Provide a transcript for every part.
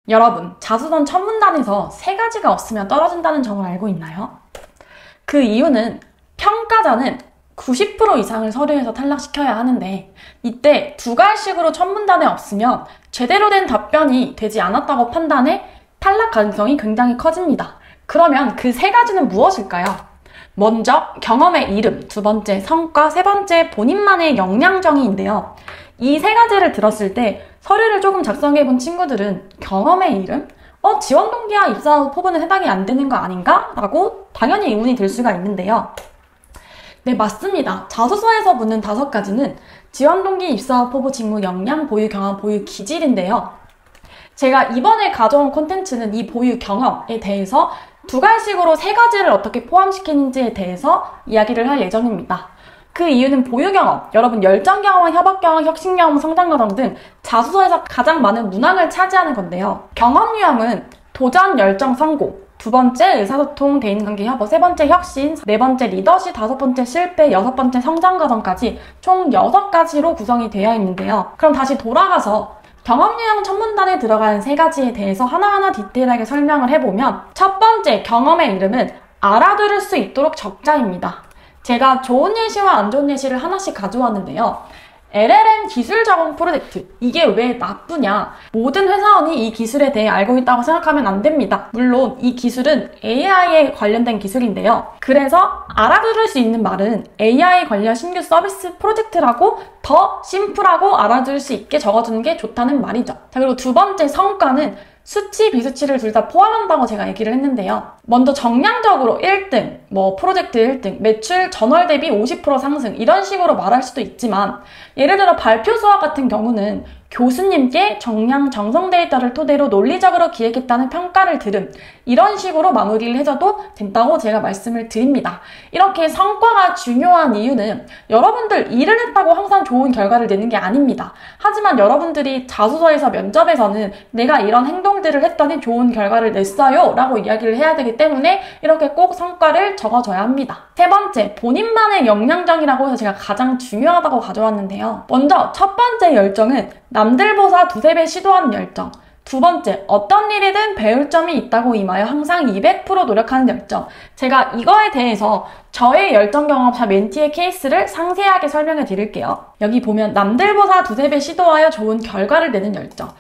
여러분, 자수전 첫 문단에서 세 가지가 없으면 떨어진다는 점을 알고 있나요? 그 이유는 평가자는 90% 이상을 서류에서 탈락시켜야 하는데 이때 두 갈식으로 첫 문단에 없으면 제대로 된 답변이 되지 않았다고 판단해 탈락 가능성이 굉장히 커집니다. 그러면 그 세 가지는 무엇일까요? 먼저 경험의 이름, 두 번째 성과, 세 번째 본인만의 역량정의인데요. 이 세 가지를 들었을 때 서류를 조금 작성해본 친구들은 경험의 이름? 지원 동기와 입사 후 포부는 해당이 안 되는 거 아닌가? 라고 당연히 의문이 들 수가 있는데요. 네, 맞습니다. 자소서에서 묻는 5가지는 지원 동기, 입사 후 포부, 직무, 역량, 보유 경험, 보유 기질인데요. 제가 이번에 가져온 콘텐츠는 이 보유 경험에 대해서 두 갈식으로 세 가지를 어떻게 포함시키는지에 대해서 이야기를 할 예정입니다. 그 이유는 보유 경험, 여러분 열정 경험, 협업 경험, 혁신 경험, 성장 과정 등 자소서에서 가장 많은 문항을 차지하는 건데요. 경험 유형은 도전, 열정, 성공, 두 번째 의사소통, 대인관계 협업, 세 번째 혁신, 네 번째 리더십, 다섯 번째 실패, 여섯 번째 성장 과정까지 총 6가지로 구성이 되어 있는데요. 그럼 다시 돌아가서 경험 유형 첫 문단에 들어가는 세 가지에 대해서 하나하나 디테일하게 설명을 해보면 첫 번째 경험의 이름은 알아들을 수 있도록 적자입니다. 제가 좋은 예시와 안 좋은 예시를 하나씩 가져왔는데요. LLM 기술 적응 프로젝트, 이게 왜 나쁘냐? 모든 회사원이 이 기술에 대해 알고 있다고 생각하면 안 됩니다. 물론 이 기술은 AI에 관련된 기술인데요. 그래서 알아들을 수 있는 말은 AI 관련 신규 서비스 프로젝트라고 더 심플하고 알아들을 수 있게 적어주는 게 좋다는 말이죠. 자, 그리고 두 번째 성과는 수치, 비수치를 둘 다 포함한다고 제가 얘기를 했는데요. 먼저 정량적으로 1등, 프로젝트 1등, 매출 전월 대비 50% 상승 이런 식으로 말할 수도 있지만 예를 들어 발표 수업 같은 경우는 교수님께 정량 정성 데이터를 토대로 논리적으로 기획했다는 평가를 들음 이런 식으로 마무리를 해줘도 된다고 제가 말씀을 드립니다. 이렇게 성과가 중요한 이유는 여러분들 일을 했다고 항상 좋은 결과를 내는 게 아닙니다. 하지만 여러분들이 자소서에서 면접에서는 내가 이런 행동들을 했더니 좋은 결과를 냈어요 라고 이야기를 해야 되기 때문에 이렇게 꼭 성과를 적어줘야 합니다. 세 번째, 본인만의 역량정이라고 해서 제가 가장 중요하다고 가져왔는데요. 먼저 첫 번째 열정은 남들보다 두세 배 시도하는 열정. 두 번째, 어떤 일이든 배울 점이 있다고 임하여 항상 200% 노력하는 열정. 제가 이거에 대해서 저의 열정 경험자 멘티의 케이스를 상세하게 설명해 드릴게요. 여기 보면 남들보다 두세 배 시도하여 좋은 결과를 내는 열정.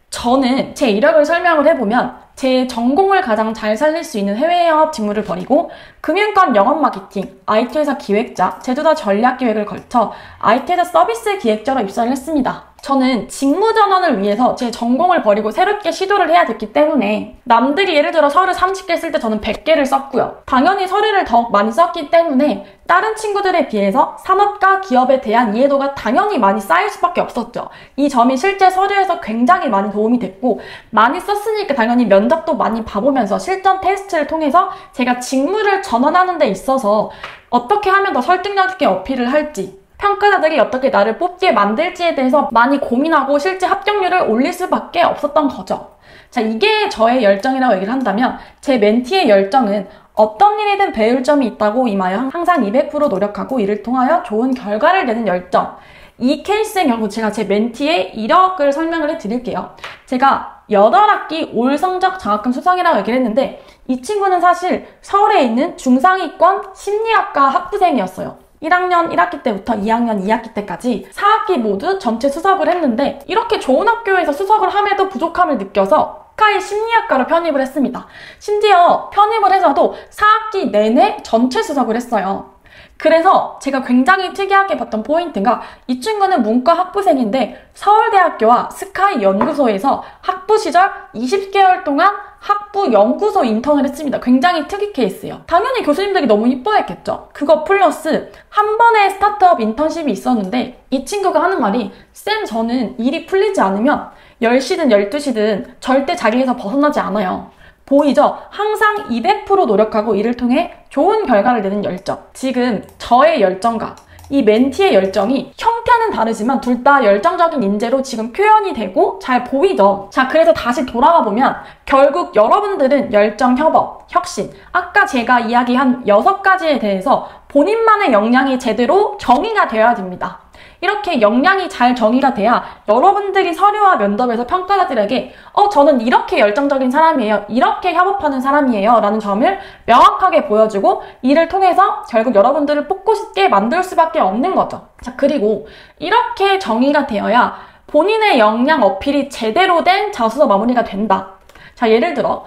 저는 제 이력을 설명을 해보면 제 전공을 가장 잘 살릴 수 있는 해외 영업 직무를 버리고 금융권 영업 마케팅, IT회사 기획자, 제조사 전략 기획을 걸쳐 IT회사 서비스 기획자로 입사를 했습니다. 저는 직무 전환을 위해서 제 전공을 버리고 새롭게 시도를 해야 됐기 때문에 남들이 예를 들어 서류 30개 쓸 때 저는 100개를 썼고요. 당연히 서류를 더 많이 썼기 때문에 다른 친구들에 비해서 산업과 기업에 대한 이해도가 당연히 많이 쌓일 수밖에 없었죠. 이 점이 실제 서류에서 굉장히 많이 도움이 됐고 많이 썼으니까 당연히 면접도 많이 봐보면서 실전 테스트를 통해서 제가 직무를 전환하는 데 있어서 어떻게 하면 더 설득력 있게 어필을 할지 평가자들이 어떻게 나를 뽑게 만들지에 대해서 많이 고민하고 실제 합격률을 올릴 수밖에 없었던 거죠. 자, 이게 저의 열정이라고 얘기를 한다면 제 멘티의 열정은 어떤 일이든 배울 점이 있다고 임하여 항상 200% 노력하고 이를 통하여 좋은 결과를 내는 열정. 이 케이스의 경우 제가 제 멘티의 이력을 설명을 해드릴게요. 제가 8학기 올 성적 장학금 수상이라고 얘기를 했는데 이 친구는 사실 서울에 있는 중상위권 심리학과 학부생이었어요. 1학년 1학기 때부터 2학년 2학기 때까지 4학기 모두 전체 수석을 했는데 이렇게 좋은 학교에서 수석을 함에도 부족함을 느껴서 스카이 심리학과로 편입을 했습니다. 심지어 편입을 해서도 4학기 내내 전체 수석을 했어요. 그래서 제가 굉장히 특이하게 봤던 포인트가 이 친구는 문과 학부생인데 서울대학교와 스카이 연구소에서 학부 시절 20개월 동안 학부 연구소 인턴을 했습니다. 굉장히 특이 케이스예요. 당연히 교수님들이 너무 이뻐했겠죠. 그거 플러스 한 번의 스타트업 인턴십이 있었는데 이 친구가 하는 말이 쌤 저는 일이 풀리지 않으면 10시든 12시든 절대 자리에서 벗어나지 않아요. 보이죠? 항상 200% 노력하고 이를 통해 좋은 결과를 내는 열정. 지금 저의 열정과 이 멘티의 열정이 형태는 다르지만 둘 다 열정적인 인재로 지금 표현이 되고 잘 보이죠? 자, 그래서 다시 돌아가 보면 결국 여러분들은 열정, 협업, 혁신, 아까 제가 이야기한 6가지에 대해서 본인만의 역량이 제대로 정의가 되어야 됩니다. 이렇게 역량이 잘 정의가 돼야 여러분들이 서류와 면접에서 평가자들에게 저는 이렇게 열정적인 사람이에요, 이렇게 협업하는 사람이에요 라는 점을 명확하게 보여주고 이를 통해서 결국 여러분들을 뽑고 싶게 만들 수밖에 없는 거죠. 자, 그리고 이렇게 정의가 되어야 본인의 역량 어필이 제대로 된 자소서 마무리가 된다. 자, 예를 들어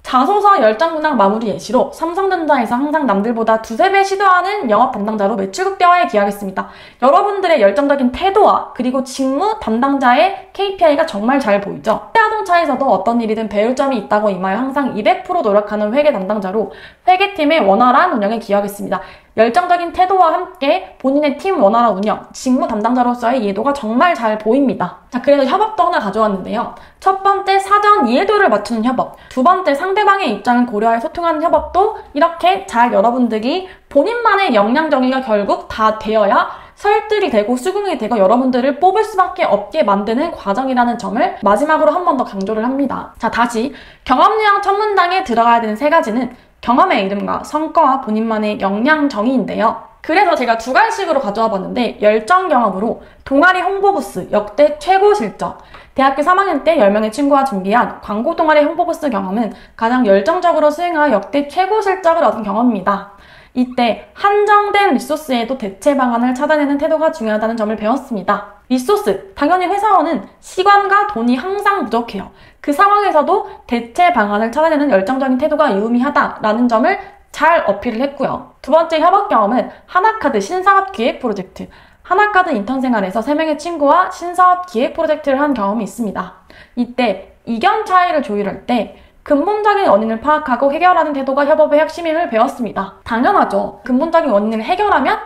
자소서 열정문항 마무리 예시로 삼성전자에서 항상 남들보다 2~3배 시도하는 영업 담당자로 매출국 대화에 기여하겠습니다. 여러분들의 열정적인 태도와 그리고 직무 담당자의 KPI가 정말 잘 보이죠. 자동차에서도 어떤 일이든 배울 점이 있다고 임하여 항상 200% 노력하는 회계 담당자로 회계팀의 원활한 운영에 기여하겠습니다. 열정적인 태도와 함께 본인의 팀 원활한 운영, 직무 담당자로서의 이해도가 정말 잘 보입니다. 자, 그래서 협업도 하나 가져왔는데요. 첫 번째, 사전 이해도를 맞추는 협업. 두 번째, 상대방의 입장을 고려하여 소통하는 협업도 이렇게 잘 여러분들이 본인만의 역량 정의가 결국 다 되어야 설득이 되고 수긍이 되고 여러분들을 뽑을 수밖에 없게 만드는 과정이라는 점을 마지막으로 한 번 더 강조를 합니다. 자, 다시 경험요약 첫 문장에 들어가야 되는 3가지는 경험의 이름과 성과와 본인만의 역량 정의인데요. 그래서 제가 2가지식으로 가져와 봤는데, 열정 경험으로 동아리 홍보부스 역대 최고 실적. 대학교 3학년 때 10명의 친구와 준비한 광고 동아리 홍보부스 경험은 가장 열정적으로 수행하여 역대 최고 실적을 얻은 경험입니다. 이때 한정된 리소스에도 대체 방안을 찾아내는 태도가 중요하다는 점을 배웠습니다. 리소스, 당연히 회사원은 시간과 돈이 항상 부족해요. 그 상황에서도 대체 방안을 찾아내는 열정적인 태도가 유의미하다라는 점을 잘 어필을 했고요. 두 번째 협업 경험은 하나카드 신사업 기획 프로젝트. 하나카드 인턴 생활에서 3명의 친구와 신사업 기획 프로젝트를 한 경험이 있습니다. 이때 이견 차이를 조율할 때 근본적인 원인을 파악하고 해결하는 태도가 협업의 핵심임을 배웠습니다. 당연하죠. 근본적인 원인을 해결하면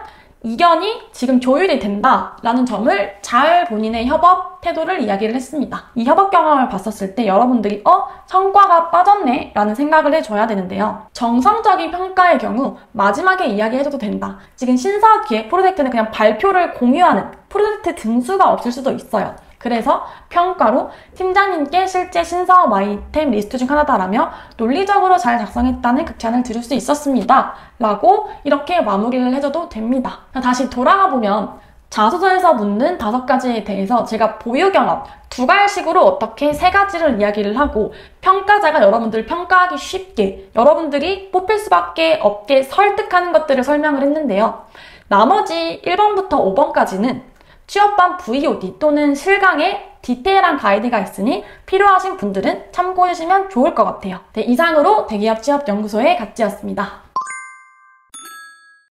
이견이 지금 조율이 된다라는 점을 잘 본인의 협업 태도를 이야기를 했습니다. 이 협업 경험을 봤었을 때 여러분들이 성과가 빠졌네 라는 생각을 해줘야 되는데요. 정상적인 평가의 경우 마지막에 이야기해줘도 된다. 지금 신사업 기획 프로젝트는 그냥 발표를 공유하는 프로젝트 등수가 없을 수도 있어요. 그래서 평가로 팀장님께 실제 신사업 아이템 리스트 중 하나다라며 논리적으로 잘 작성했다는 극찬을 들을 수 있었습니다. 라고 이렇게 마무리를 해줘도 됩니다. 다시 돌아가보면 자소서에서 묻는 5가지에 대해서 제가 보유 경험 2가지식으로 어떻게 3가지를 이야기를 하고 평가자가 여러분들을 평가하기 쉽게 여러분들이 뽑힐 수밖에 없게 설득하는 것들을 설명을 했는데요. 나머지 1번부터 5번까지는 취업반 VOD 또는 실강의 디테일한 가이드가 있으니 필요하신 분들은 참고해주시면 좋을 것 같아요. 네, 이상으로 대기업 취업연구소의 갓지였습니다.